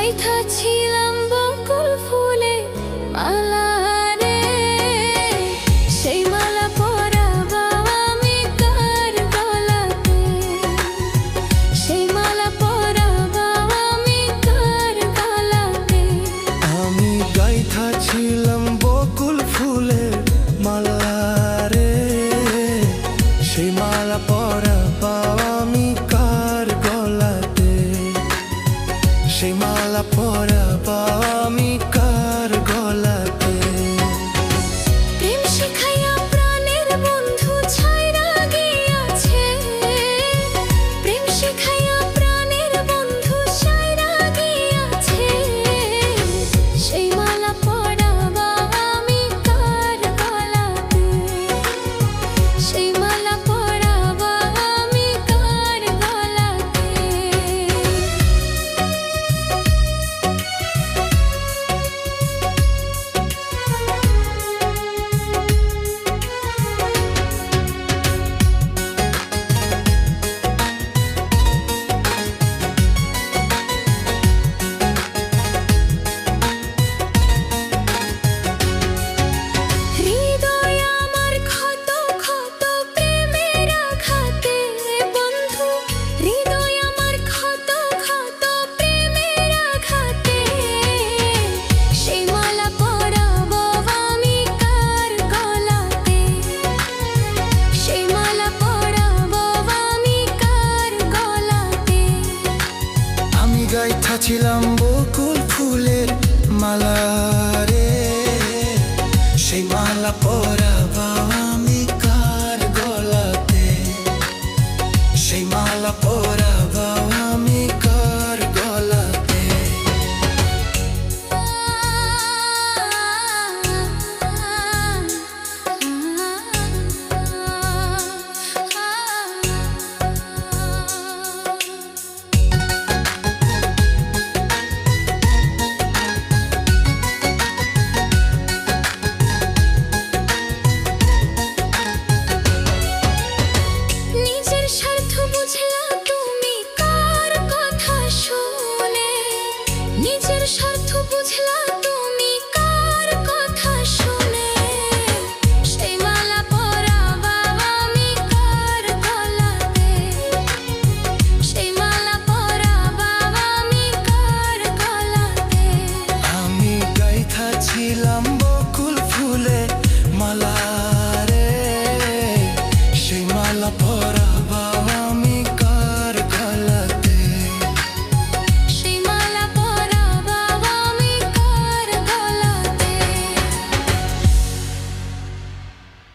গাইথা ছিলাম বকুল ফুলে মালা রে, সেই মালা পরাবো আমি কার গলাতে, সেই মালা পরাবো আমি কার গলাতে। আমি গাইথা ছিলাম বকুল ফুলের মালা রে, সেই মালা পরাবো আমি কার গলাতে, সেই মালা পরাবো আমি কার গলাতে। প্রেম শিখাইয়া প্রাণের বন্ধু ছাইরা গিয়াছে, প্রেম শিখাইয়া প্রাণের বন্ধু ছাইরা গিয়াছে, সেই মালা পরাবো আমি কার গলাতে, সেই মালা পরাবো আমি কার গলাতে। হৃদয় আমার ক্ষত ক্ষত প্রেমের আঘাতে বন্ধু, হৃদয় আমার ক্ষত ক্ষত প্রেমের আঘাতে, সেই মালা পরাবো আমি কার গলাতে, সেই মালা পরাবো আমি কার গলাতে। আমি গাইথা ছিলাম বকুল ফুলের মালা রে, সেই মালা পরাবো আমি কার গলাতে, সেই মালা পরাবো আমি কার গলাতে। নিজের স্বার্থ বুঝলা তুমি কার কথা শুনে, নিজের স্বার্থ বুঝলা তুমি কার কথা শুনে, সেই মালা পরাবো আমি কার গলাতে, সেই মালা পরাবো আমি কার গলাতে। আমি গাইথা ছিলাম